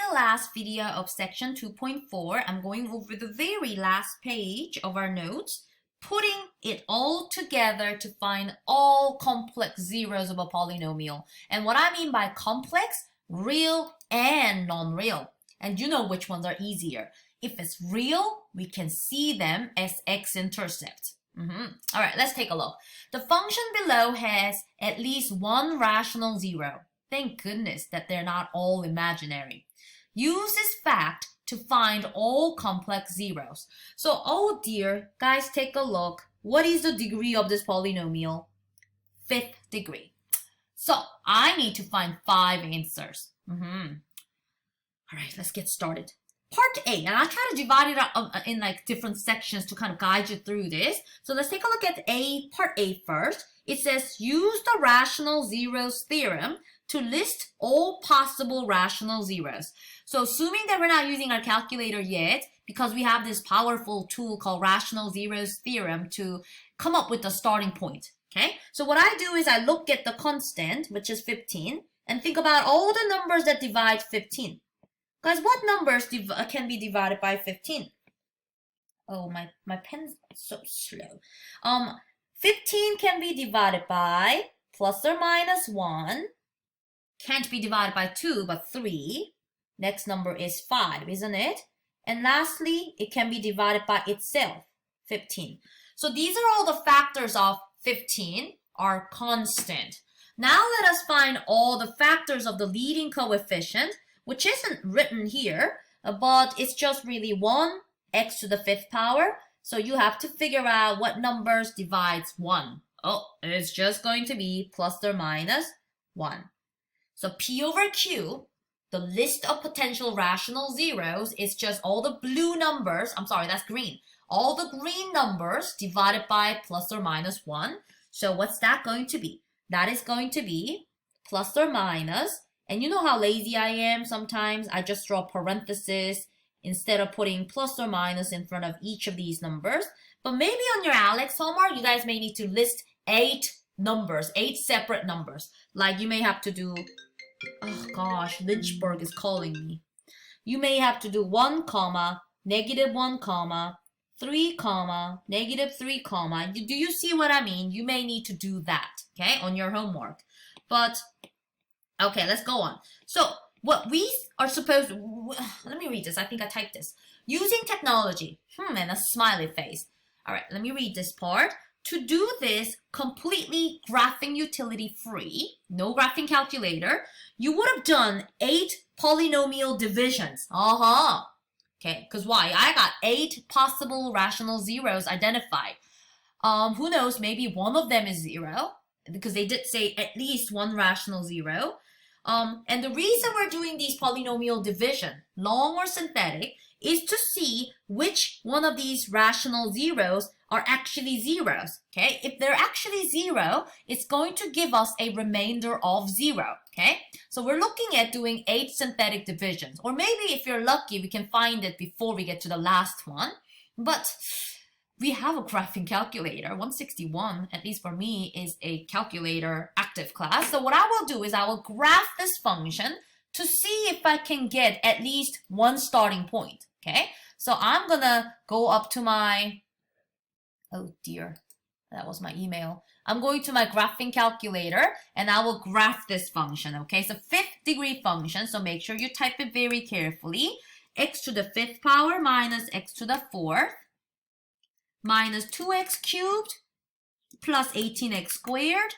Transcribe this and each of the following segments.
the last video of section 2.4, I'm going over the very last page of our notes, putting it all together to find all complex zeros of a polynomial. And what I mean by complex, real and non-real. And you know which ones are easier. If it's real, we can see them as x-intercept. All right, let's take a look. The function below has at least one rational zero. Thank goodness that they're not all imaginary. Use this fact to find all complex zeros. So, oh dear, guys, take a look. What is the degree of this polynomial? 5th degree. So, I need to find 5 answers. All right, let's get started. Part A, and I try to divide it up in like different sections to kind of guide you through this. So let's take a look at part A first. It says, use the rational zeros theorem to list all possible rational zeros. So assuming that we're not using our calculator yet, because we have this powerful tool called rational zeros theorem to come up with the starting point. Okay, so what I do is I look at the constant, which is 15, and think about all the numbers that divide 15. Guys, what numbers can be divided by 15? Oh, my pen's so slow. 15 can be divided by plus or minus 1. Can't be divided by 2, but 3. Next number is 5, isn't it? And lastly, it can be divided by itself, 15. So these are all the factors of 15 are constant. Now let us find all the factors of the leading coefficient, which isn't written here, but it's just really 1 x to the 5th power. So you have to figure out what numbers divides 1. Oh, it's just going to be plus or minus 1. So P over Q, the list of potential rational zeros, is just all the blue numbers. I'm sorry, that's green. All the green numbers divided by plus or minus 1. So what's that going to be? That is going to be plus or minus. And you know how lazy I am sometimes? I just draw parentheses instead of putting plus or minus in front of each of these numbers. But maybe on your Alex homework, you guys may need to list 8 numbers, 8 separate numbers. Like you may have to do, oh gosh, Lynchburg is calling me. You may have to do 1 comma, negative 1 comma, 3 comma, negative 3 comma. Do you see what I mean? You may need to do that, okay, on your homework. But okay, let's go on. So what we are supposed to, let me read this. I think I typed this. Using technology, and a smiley face. All right, let me read this part. To do this completely graphing utility free, no graphing calculator, you would have done 8 polynomial divisions. Okay, because why? I got 8 possible rational zeros identified. Who knows, maybe one of them is 0, because they did say at least one rational zero. And the reason we're doing these polynomial division, long or synthetic, is to see which one of these rational zeros are actually zeros, okay? If they're actually 0, it's going to give us a remainder of 0, okay? So we're looking at doing 8 synthetic divisions. Or maybe if you're lucky, we can find it before we get to the last one. But we have a graphing calculator. 161, at least for me, is a calculator active class. So what I will do is I will graph this function to see if I can get at least one starting point, okay? So I'm going to go up to my, oh dear, that was my email. I'm going to my graphing calculator and I will graph this function, okay? It's a 5th degree function, so make sure you type it very carefully. X to the 5th power minus x to the 4th. Minus 2x cubed plus 18x squared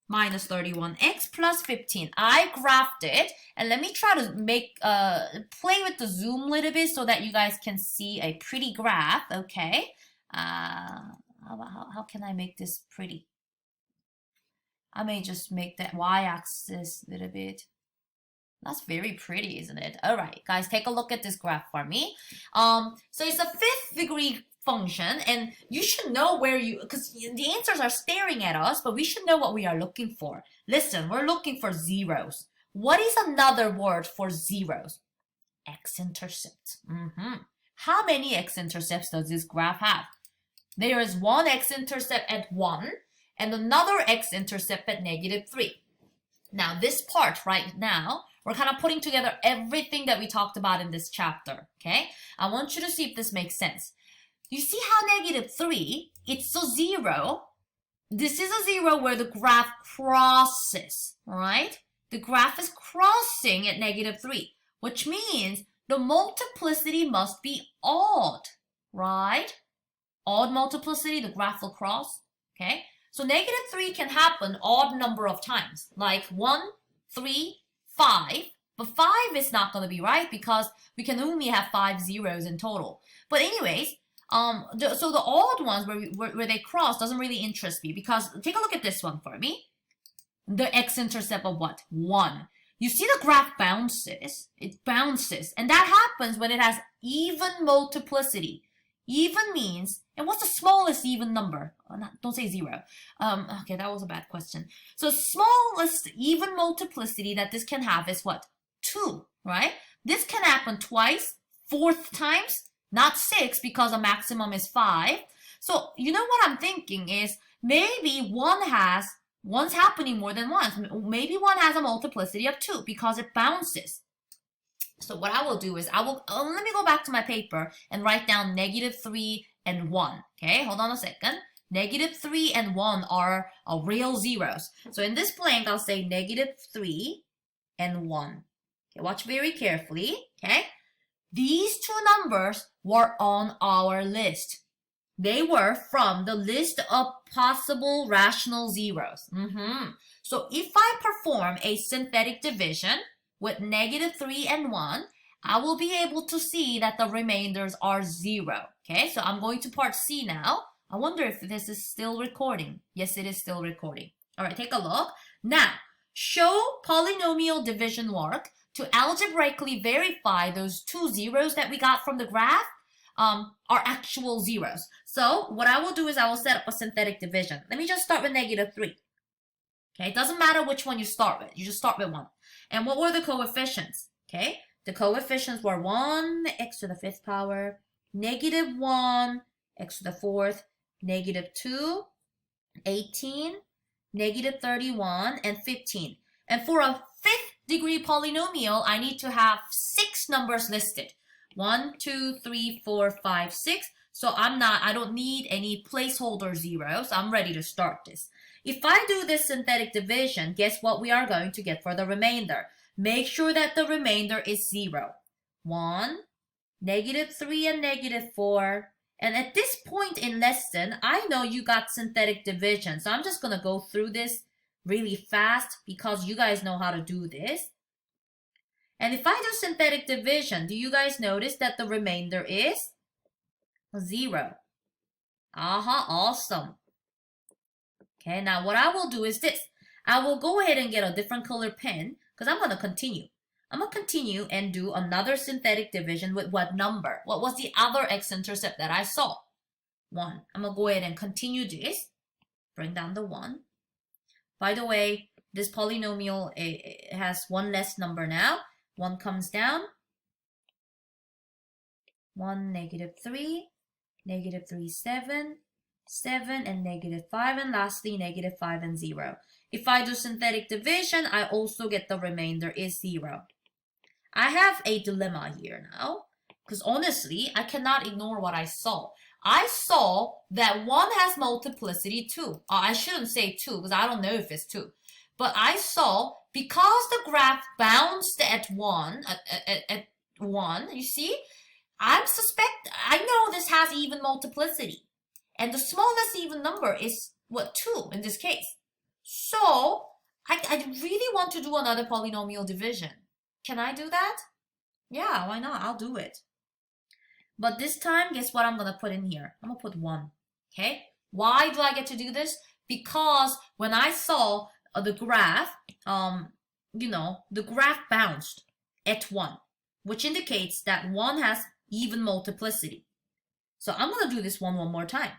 minus 31x plus 15. I graphed it, and let me try to make play with the zoom a little bit so that you guys can see a pretty graph. Okay, how can I make this pretty? I may just make that y-axis a little bit. That's very pretty, isn't it? All right, guys, take a look at this graph for me. So it's a 5th degree function, and you should know where because the answers are staring at us, but we should know what we are looking for. Listen, we're looking for zeros. What is another word for zeros? X-intercept. How many x-intercepts does this graph have? There is one x-intercept at 1 and another x-intercept at -3. Now, this part right now, we're kind of putting together everything that we talked about in this chapter, okay? I want you to see if this makes sense. You see how negative 3, it's a 0. This is a 0 where the graph crosses, all right? The graph is crossing at negative 3, which means the multiplicity must be odd, right? Odd multiplicity, the graph will cross, okay? So negative 3 can happen odd number of times, like 1, 3, 5. But 5 is not going to be right because we can only have 5 zeros in total. But anyways, so the odd ones where they cross doesn't really interest me because take a look at this one for me. The x-intercept of what? 1. You see the graph bounces. It bounces. And that happens when it has even multiplicity. Even means, and what's the smallest even number? Oh, don't say 0. Okay, that was a bad question. So smallest even multiplicity that this can have is what? 2, right? This can happen twice, 4th times, not 6 because the maximum is 5. So you know what I'm thinking is maybe one's happening more than once. Maybe one has a multiplicity of 2 because it bounces. So what I will do is let me go back to my paper and write down negative 3 and 1. Okay, hold on a second. Negative 3 and 1 are real zeros. So in this blank, I'll say negative 3 and 1. Okay, watch very carefully. Okay, these two numbers were on our list. They were from the list of possible rational zeros. So if I perform a synthetic division with negative 3 and 1, I will be able to see that the remainders are 0. Okay, so I'm going to part C now. I wonder if this is still recording. Yes, it is still recording. All right, take a look. Now, show polynomial division work to algebraically verify those 2 zeros that we got from the graph are actual zeros. So what I will do is I will set up a synthetic division. Let me just start with negative 3. Okay, it doesn't matter which one you start with. You just start with 1. And what were the coefficients? Okay, the coefficients were 1, x to the 5th power, negative 1, x to the 4th, negative 2, 18, negative 31, and 15. And for a 5th degree polynomial, I need to have 6 numbers listed. 1, 2, 3, 4, 5, 6. So I don't need any placeholder zeros. I'm ready to start this. If I do this synthetic division, guess what we are going to get for the remainder? Make sure that the remainder is 0. 1, negative 3, and negative 4. And at this point in lesson, I know you got synthetic division. So I'm just going to go through this really fast because you guys know how to do this. And if I do synthetic division, do you guys notice that the remainder is 0? Awesome. Okay, now what I will do is this. I will go ahead and get a different color pen because I'm going to continue. I'm going to continue and do another synthetic division with what number? What was the other x-intercept that I saw? 1. I'm going to go ahead and continue this. Bring down the 1. By the way, this polynomial it has one less number now. 1 comes down. 1, negative 3, negative 3, 7, 7, and negative 5, and lastly, negative 5 and 0. If I do synthetic division, I also get the remainder is 0. I have a dilemma here now, because honestly, I cannot ignore what I saw. I saw that 1 has multiplicity 2. I shouldn't say 2, because I don't know if it's 2. But I saw, because the graph bounced at 1, you see, I know this has even multiplicity. And the smallest even number is, what, 2 in this case. So, I really want to do another polynomial division. Can I do that? Yeah, why not? I'll do it. But this time, guess what I'm going to put in here? I'm going to put 1. Okay? Why do I get to do this? Because when I saw the graph, the graph bounced at 1, which indicates that 1 has even multiplicity. So I'm going to do this one more time.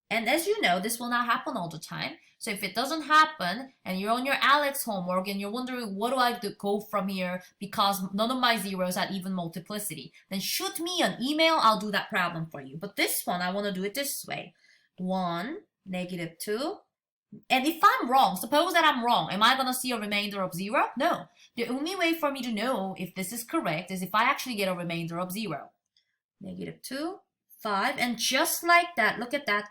And as you know, this will not happen all the time. So if it doesn't happen and you're on your Alex homework and you're wondering what do I go from here because none of my zeros had even multiplicity, then shoot me an email. I'll do that problem for you. But this one, I want to do it this way. 1, negative 2, And if I'm wrong, suppose that I'm wrong, am I going to see a remainder of 0? No. The only way for me to know if this is correct is if I actually get a remainder of 0. -2, 5, and just like that, look at that.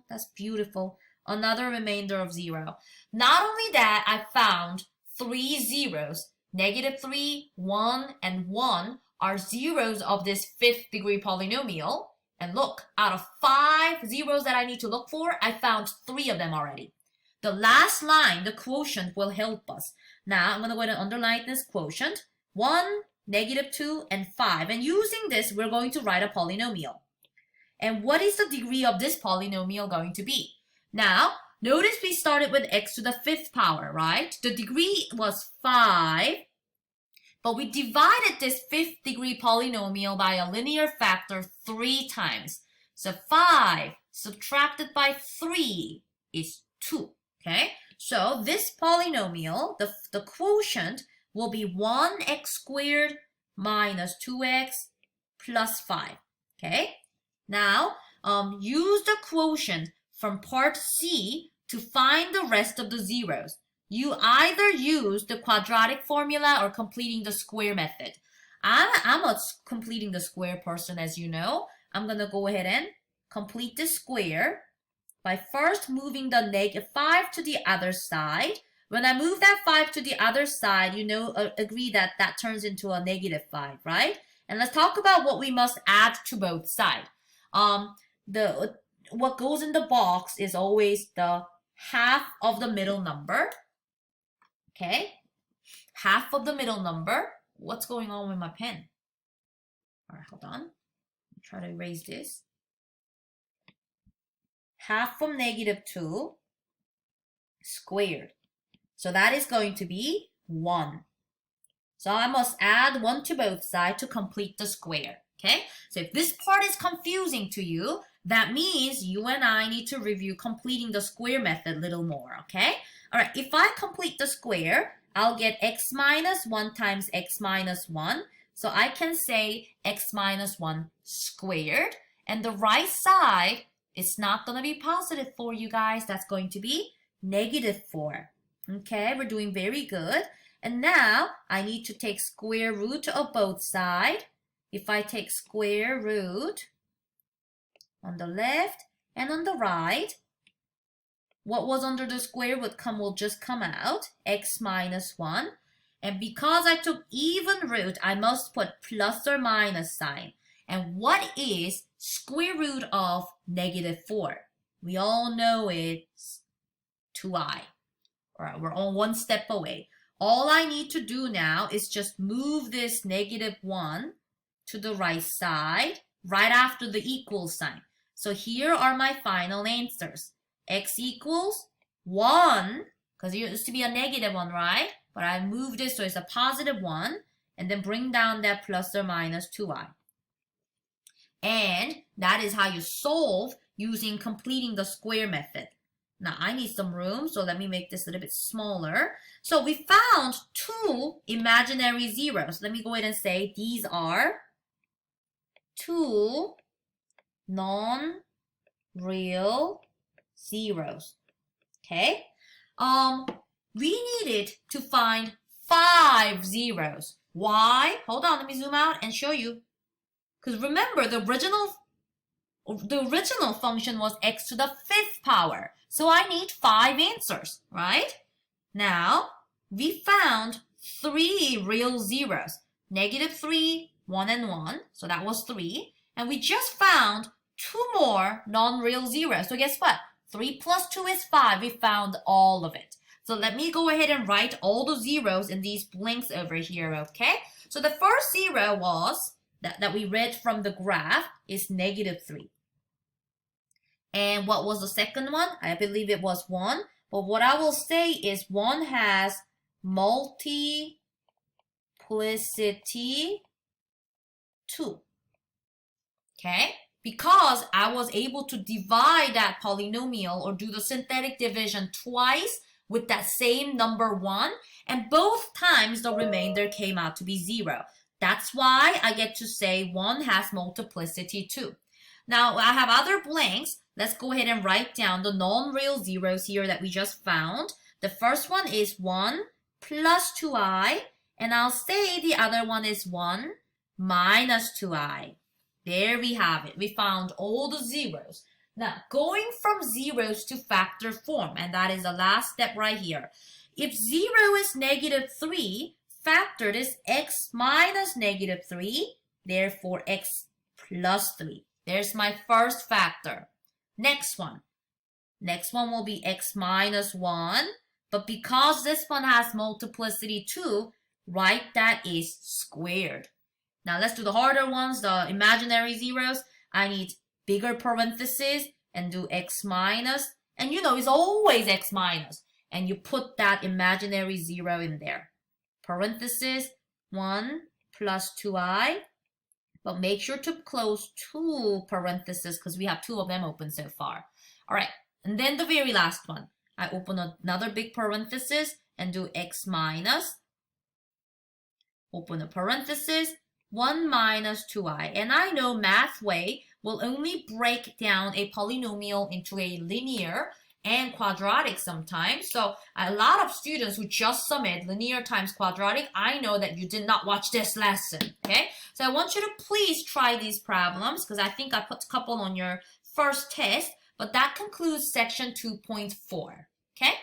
That's beautiful. Another remainder of 0. Not only that, I found 3 zeros. -3, 1, and 1 are zeros of this 5th degree polynomial. And look, out of 5 zeros that I need to look for, I found 3 of them already. The last line, the quotient, will help us. Now, I'm going to go ahead and underline this quotient. 1, -2, and 5. And using this, we're going to write a polynomial. And what is the degree of this polynomial going to be? Now, notice we started with x to the 5th power, right? The degree was 5, but we divided this 5th degree polynomial by a linear factor 3 times. So 5 subtracted by 3 is 2, okay? So this polynomial, the quotient, will be 1x squared minus 2x plus 5, okay? Now, use the quotient from part C to find the rest of the zeros. You either use the quadratic formula or completing the square method. I'm a completing the square person, as you know. I'm going to go ahead and complete the square by first moving the -5 to the other side. When I move that 5 to the other side, you know, agree that that turns into a -5, right? And let's talk about what we must add to both sides. What goes in the box is always the half of the middle number. Okay, half of the middle number. What's going on with my pen? All right, hold on. Try to erase this. Half from -2 squared. So that is going to be 1. So I must add 1 to both sides to complete the square. Okay, so if this part is confusing to you, that means you and I need to review completing the square method a little more. Okay, all right, if I complete the square, I'll get x minus 1 times x minus 1. So I can say x minus 1 squared. And the right side is not going to be positive for you guys. That's going to be -4. Okay, we're doing very good. And now I need to take square root of both sides. If I take square root on the left and on the right, what was under the square will just come out, x minus 1. And because I took even root, I must put plus or minus sign. And what is square root of -4? We all know it's 2i. All right, we're on one step away. All I need to do now is just move this -1 to the right side, right after the equal sign. So here are my final answers. X equals 1, because it used to be a -1, right? But I moved it so it's a +1, and then bring down that plus or minus 2i. And that is how you solve using completing the square method. Now, I need some room, so let me make this a little bit smaller. So we found 2 imaginary zeros. Let me go ahead and say these are 2 non-real zeros. Okay? We needed to find 5 zeros. Why? Hold on, let me zoom out and show you. Because remember, the original function was x to the 5th power. So I need 5 answers, right? Now, we found 3 real zeros. -3, 1, and 1. So that was 3. And we just found 2 more non-real zeros. So guess what? 3 plus 2 is 5. We found all of it. So let me go ahead and write all the zeros in these blanks over here, okay? So the first zero was, that we read from the graph, is -3. And what was the second one? I believe it was 1. But what I will say is 1 has multiplicity 2. Okay? Because I was able to divide that polynomial or do the synthetic division twice with that same number 1. And both times the remainder came out to be 0. That's why I get to say 1 has multiplicity 2. Now, I have other blanks. let's go ahead and write down the non-real zeros here that we just found. The first one is 1 plus 2i, and I'll say the other one is 1 minus 2i. There we have it. We found all the zeros. Now, going from zeros to factor form, and that is the last step right here. If 0 is -3, factored is x minus -3, therefore x plus 3. There's my first factor. Next one. Next one will be x minus 1, but because this one has multiplicity 2, write that is squared. Now let's do the harder ones, the imaginary zeros. I need bigger parentheses and do x minus, and you know it's always x minus, and you put that imaginary 0 in there. Parentheses 1 plus 2i, but make sure to close 2 parentheses because we have 2 of them open so far. All right, and then the very last one. I open another big parenthesis and do x minus, open a parenthesis, 1 minus 2i. And I know math way will only break down a polynomial into a linear and quadratic sometimes. So a lot of students who just submit linear times quadratic, I know that you did not watch this lesson, okay? So I want you to please try these problems because I think I put a couple on your first test, but that concludes section 2.4, okay?